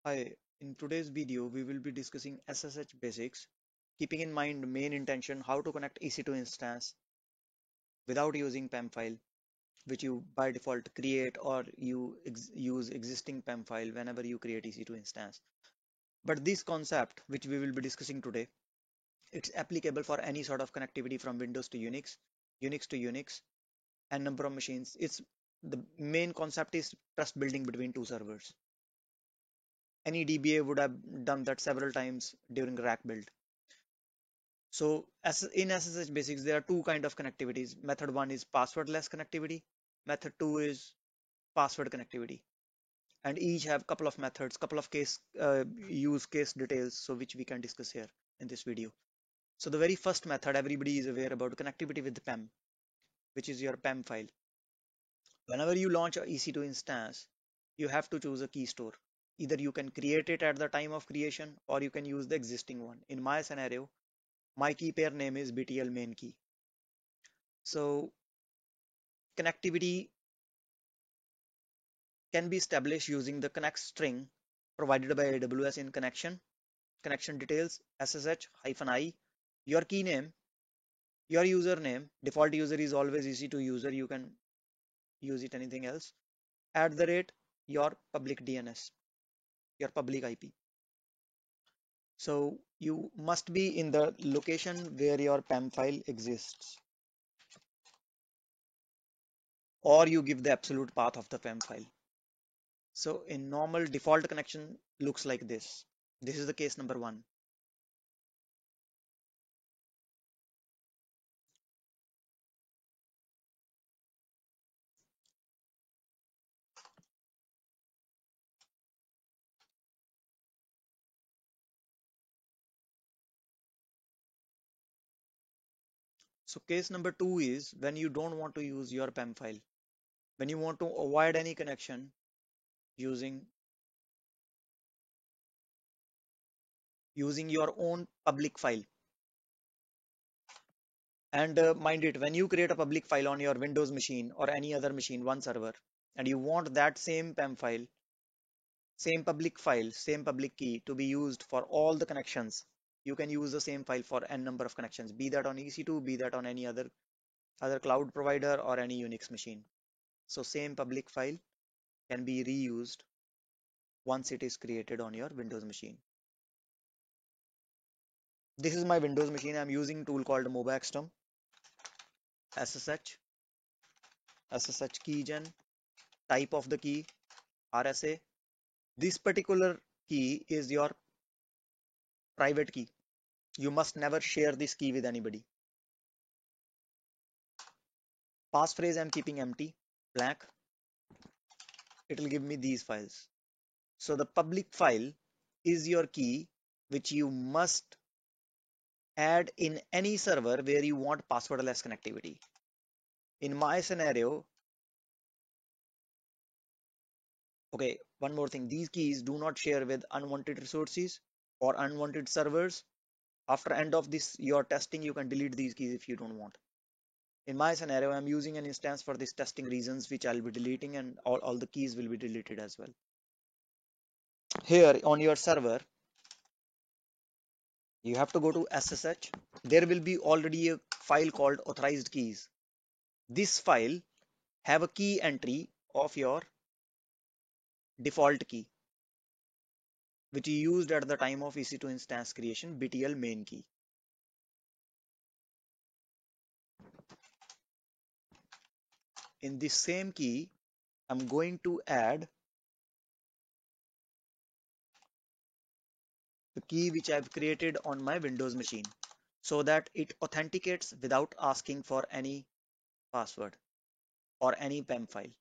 Hi, in today's video, we will be discussing SSH basics, keeping in mind main intention how to connect EC2 instance without using PEM file, which you by default create or you use existing PEM file whenever you create EC2 instance. But this concept, which we will be discussing today, it's applicable for any sort of connectivity from Windows to Unix, Unix to Unix, and number of machines. It's the main concept is trust building between two servers. Any DBA would have done that several times during rack build. So as in SSH basics, there are two kind of connectivities. Method one is passwordless connectivity. Method two is password connectivity. And each have couple of methods, couple of use case details, so which we can discuss here in this video. So the very first method everybody is aware about connectivity with PEM, which is your PEM file. Whenever you launch a EC2 instance, you have to choose a key store. Either you can create it at the time of creation or you can use the existing one. In my scenario, my key pair name is BTL main key. So connectivity can be established using the connect string provided by AWS in connection details, SSH-I, your key name, your username, default user is always EC2 user, you can use it anything else, @ your public DNS, your public IP. So you must be in the location where your PEM file exists, or you give the absolute path of the PEM file. So in normal default connection looks like this. This is the case number one. So case number two is when you don't want to use your PEM file, when you want to avoid any connection using your own public file. And mind it, when you create a public file on your Windows machine or any other machine, one server, and you want that same PEM file, same public key to be used for all the connections, you can use the same file for n number of connections, be that on EC2, be that on any other cloud provider or any Unix machine. So same public file can be reused once it is created on your Windows machine. This is my Windows machine. I'm using tool called MobaXterm, SSH, SSH keygen, type of the key, RSA. This particular key is your private key. You must never share this key with anybody. Passphrase I'm keeping empty, blank. It will give me these files. So the public file is your key, which you must add in any server where you want passwordless connectivity. In my scenario, okay, one more thing, these keys do not share with unwanted resources or unwanted servers. After end of this, your testing, you can delete these keys if you don't want. In my scenario, I'm using an instance for this testing reasons, which I'll be deleting, and all the keys will be deleted as well. Here on your server, you have to go to SSH. There will be already a file called authorized keys. This file have a key entry of your default key, which you used at the time of EC2 instance creation, BTL main key. In this same key, I'm going to add the key which I've created on my Windows machine so that it authenticates without asking for any password or any PEM file.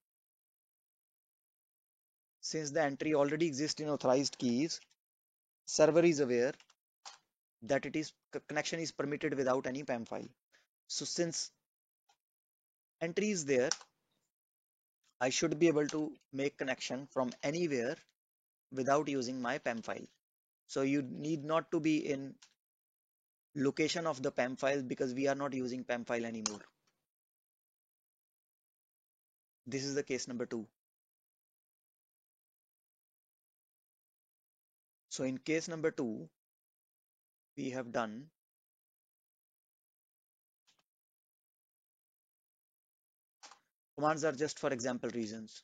Since the entry already exists in authorized keys, server is aware that connection is permitted without any PEM file. So since entry is there, I should be able to make connection from anywhere without using my PEM file. So you need not to be in location of the PEM file because we are not using PEM file anymore. This is the case number two. So in case number 2, we have done commands are just for example reasons.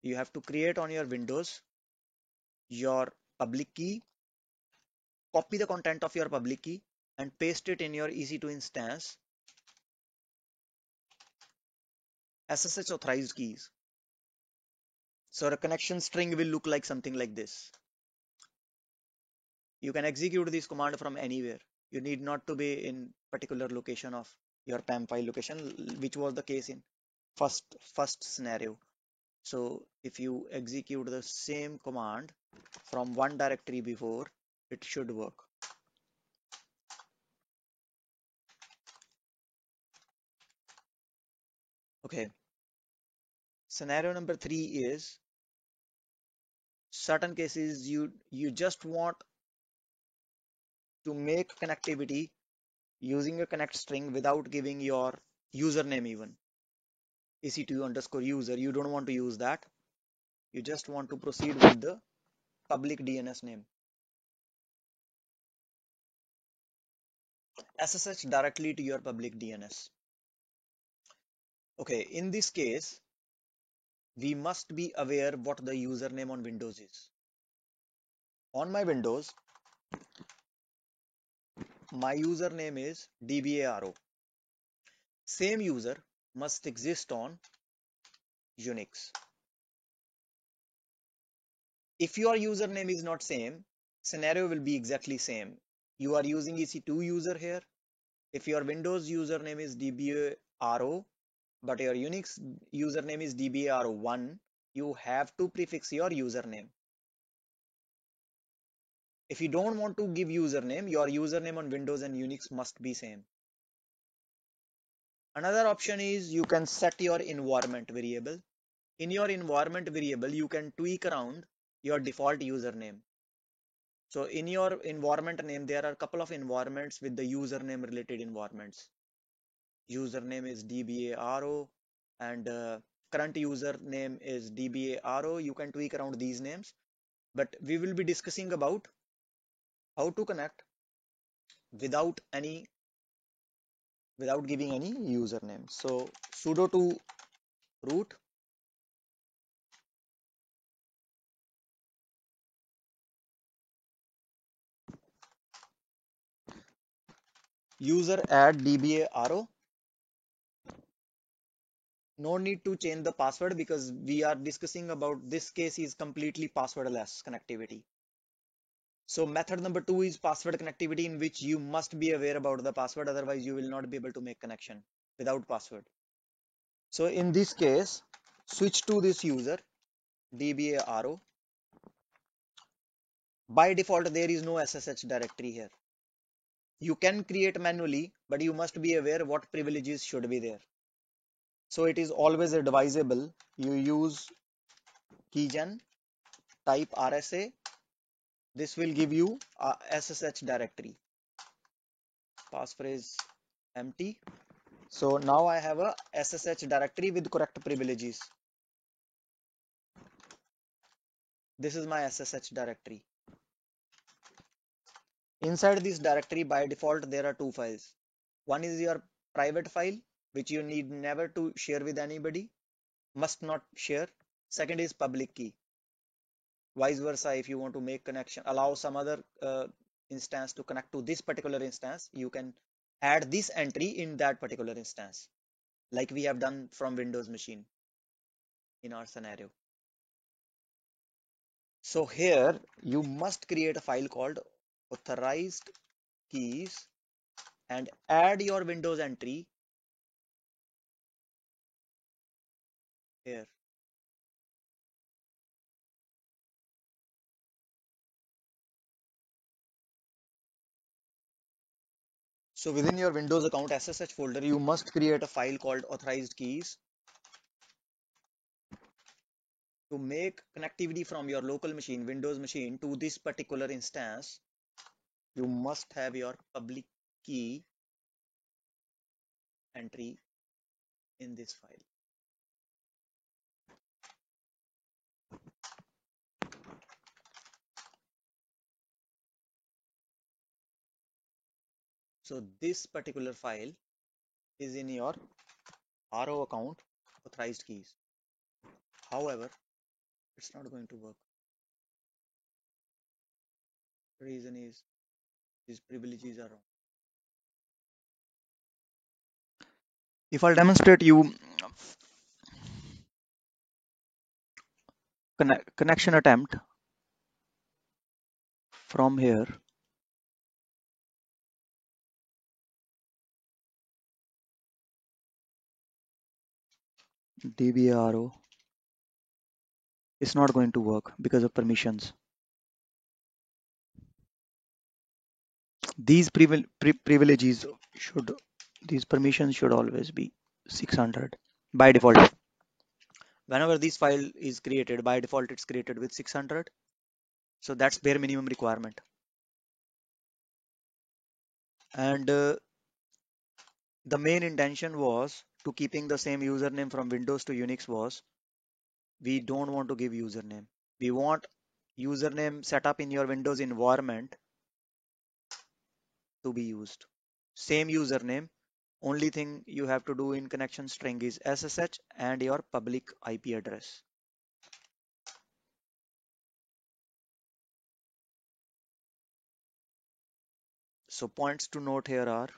You have to create on your Windows your public key, copy the content of your public key and paste it in your EC2 instance SSH authorized keys. So the connection string will look like something like this. You can execute this command from anywhere. You need not to be in particular location of your PAM file location, which was the case in first scenario. So if you execute the same command from one directory before, it should work. Okay. Scenario number 3 is certain cases you just want to make connectivity using a connect string without giving your username even. EC2 underscore user, you don't want to use that. You just want to proceed with the public DNS name. SSH directly to your public DNS. Okay, in this case, we must be aware what the username on Windows is. On my Windows, my username is dbaro. Same user must exist on Unix. If your username is not same, scenario will be exactly same. You are using EC2 user here. If your Windows username is dbaro, but your Unix username is dbaro1, you have to prefix your username. If you don't want to give username, your username on Windows and Unix must be same. Another option is you can set your environment variable. In your environment variable, you can tweak around your default username. So in your environment name, there are a couple of environments with the username related environments. Username is dbaro and current username is dbaro. You can tweak around these names, but we will be discussing about how to connect without giving any username. So sudo to root user add dbaro. No need to change the password because we are discussing about this case is completely passwordless connectivity. So method number 2 is password connectivity, in which you must be aware about the password, otherwise you will not be able to make connection without password. So in this case, switch to this user dbaro. By default, there is no SSH directory here. You can create manually, but you must be aware what privileges should be there. So it is always advisable you use keygen, type RSA. This will give you a SSH directory. Passphrase empty. So now I have a SSH directory with correct privileges. This is my SSH directory. Inside this directory, by default, there are two files. One is your private file, which you need never to share with anybody, must not share. Second is public key. Vice versa, if you want to make connection, allow some other instance to connect to this particular instance, you can add this entry in that particular instance, like we have done from Windows machine in our scenario. So here you must create a file called authorized keys and add your Windows entry here. So within your Windows account SSH folder, you must create a file called authorized keys. To make connectivity from your local machine, Windows machine, to this particular instance, you must have your public key entry in this file. So this particular file is in your RO account authorized keys. However, it's not going to work. The reason is these privileges are wrong. If I'll demonstrate you connection attempt from here, DBARO, it's not going to work because of permissions. These privileges should, these permissions should always be 600 by default. Whenever this file is created, by default it's created with 600. So that's bare minimum requirement. And the main intention was to keeping the same username from Windows to Unix was we don't want to give username. We want username set up in your Windows environment to be used. Same username. Only thing you have to do in connection string is SSH and your public IP address. So points to note here are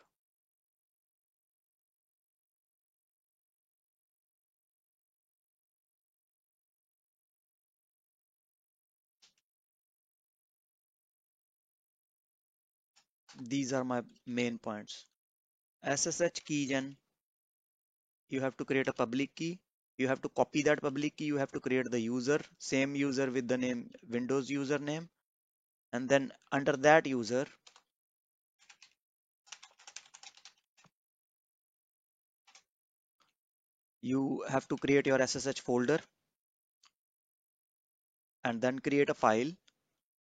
these are my main points. SSH keygen, you have to create a public key. You have to copy that public key. You have to create the user, same user with the name Windows username. And then under that user, you have to create your SSH folder and then create a file,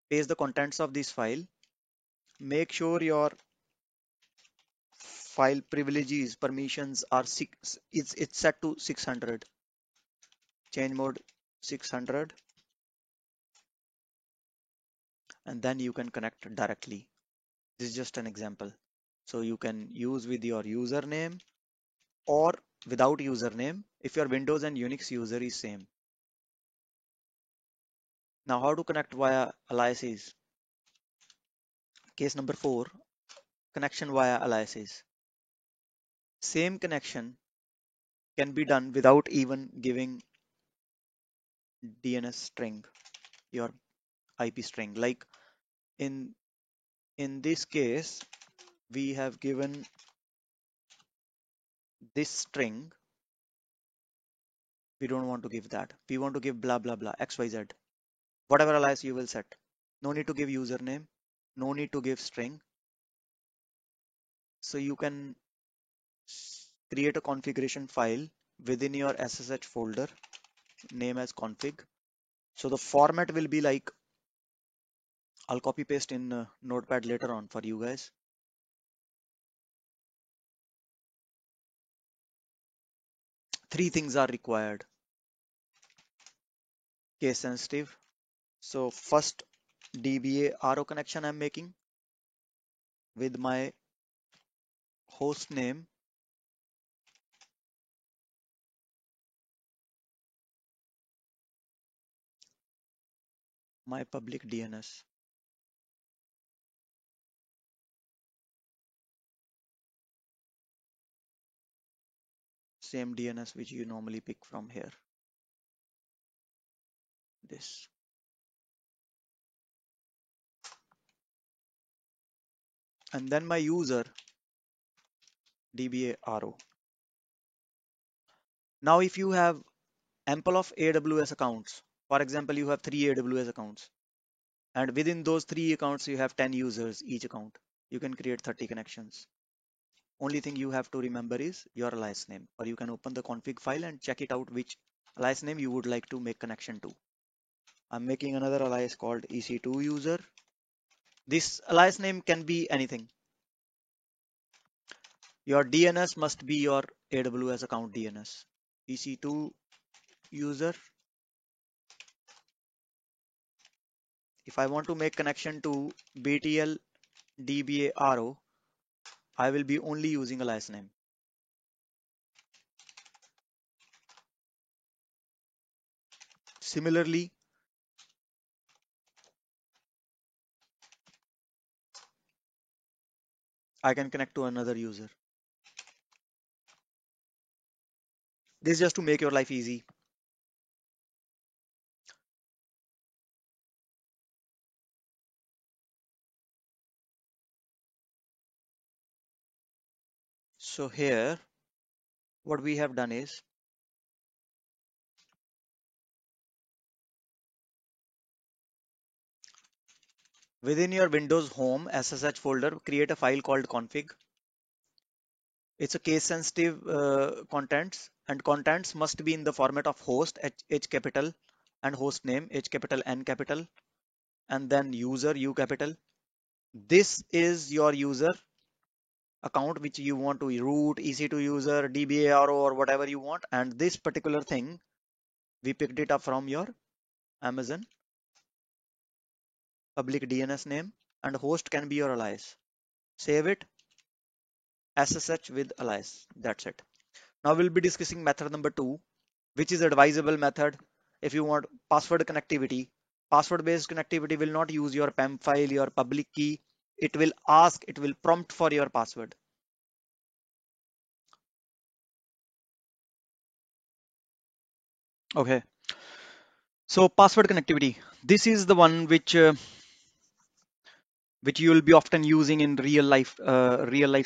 paste the contents of this file. Make sure your file privileges permissions are it's set to 600. Change mode 600, and then you can connect directly. This is just an example. So you can use with your username or without username if your Windows and Unix user is same. Now how to connect via aliases? Case number 4, connection via aliases. Same connection can be done without even giving DNS string, your IP string. Like in this case, we have given this string. We don't want to give that. We want to give blah blah blah XYZ. Whatever alias you will set. No need to give username. No need to give string. So you can create a configuration file within your SSH folder, name as config. So the format will be like, I'll copy paste in Notepad later on for you guys. Three things are required. Case sensitive. So first DBA RO connection I'm making with my host name, my public DNS. Same DNS which you normally pick from here. This. And then my user DBA RO. Now if you have ample of AWS accounts, for example, you have 3 AWS accounts, and within those 3 accounts you have 10 users each account, you can create 30 connections. Only thing you have to remember is your alias name, or you can open the config file and check it out which alias name you would like to make connection to. I'm making another alias called EC2 user. This alias name can be anything. Your DNS must be your AWS account DNS. EC2 user. If I want to make connection to BTL DBA RO, I will be only using alias name. Similarly, I can connect to another user. This is just to make your life easy. So here, what we have done is within your Windows Home SSH folder, create a file called config. It's a case sensitive contents, and contents must be in the format of host H capital and host name H capital N capital, and then user U capital. This is your user account which you want to root, EC2 user, DBARO or whatever you want. And this particular thing, we picked it up from your Amazon public DNS name, and host can be your alias. Save it, SSH with alias. That's it. Now we'll be discussing method number 2, which is advisable method if you want password connectivity. Password based connectivity will not use your PEM file, your public key. It will ask, it will prompt for your password. Okay. So password connectivity. This is the one which you will be often using in real life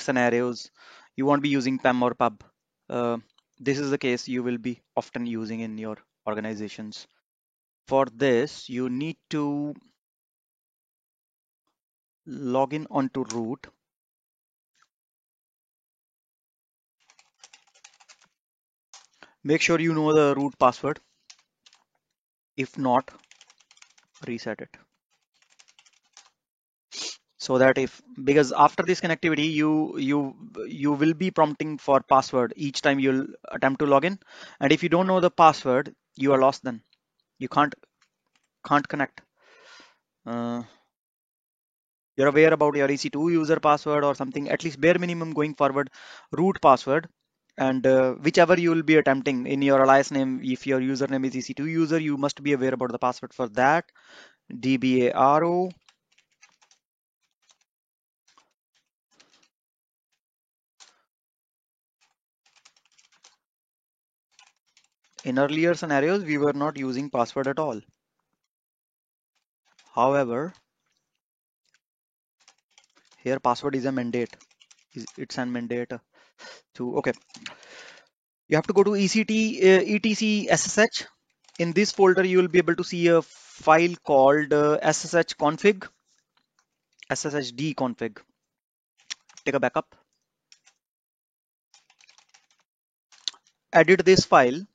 scenarios. You won't be using PEM or pub. Uh, this is the case you will be often using in your organizations. For this, you need to log in onto root. Make sure you know the root password. If not, reset it. So that if, because after this connectivity, you will be prompting for password each time you'll attempt to log in. And if you don't know the password, you are lost then. You can't connect. Uh, you're aware about your EC2 user password or something, at least bare minimum going forward, root password. And whichever you will be attempting in your alias name, if your username is EC2 user, you must be aware about the password for that. DBARO. In earlier scenarios, we were not using password at all. However, here password is a mandate. It's a mandate to, okay. You have to go to etc ssh. In this folder, you will be able to see a file called ssh config, sshd config. Take a backup. Edit this file.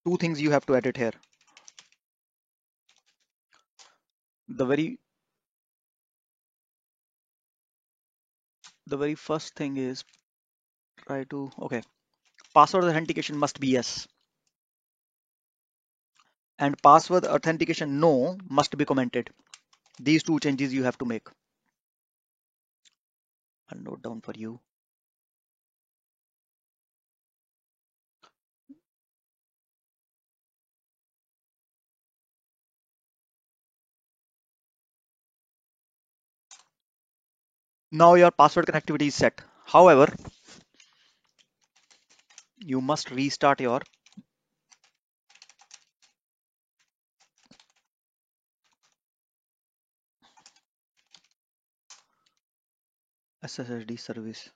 Two things you have to edit here. The very first thing is try to, okay, password authentication must be yes, and password authentication no must be commented. These two changes you have to make. I'll note down for you. Now your password connectivity is set. However, you must restart your SSHD service.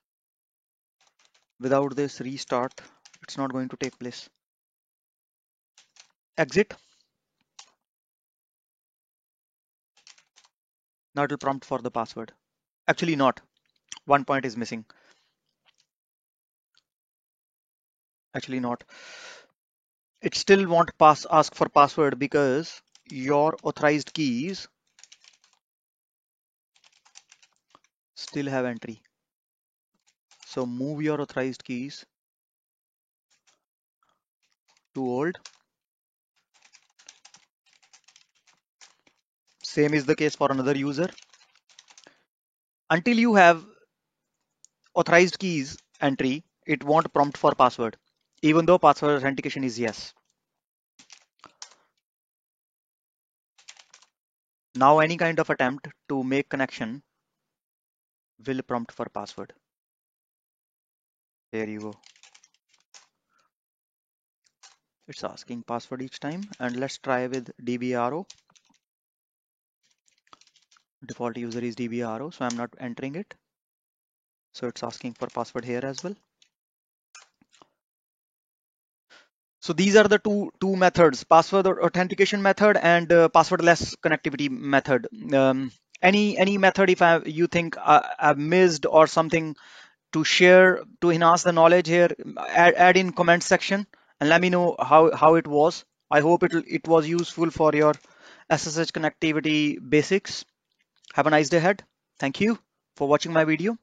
Without this restart, it's not going to take place. Exit. Now it will prompt for the password. Actually not. One point is missing. Actually not. It still won't ask for password because your authorized keys still have entry. So move your authorized keys to old. Same is the case for another user. Until you have authorized keys entry, it won't prompt for password, even though password authentication is yes. Now any kind of attempt to make connection will prompt for password. There you go. It's asking password each time, and let's try with DBRO. Default user is DBRO, so I'm not entering it. So it's asking for password here as well. So these are the two methods: password authentication method and passwordless connectivity method. Any method if you think I've missed or something to share to enhance the knowledge here, add in comment section and let me know how it was. I hope it was useful for your SSH connectivity basics. Have a nice day ahead. Thank you for watching my video.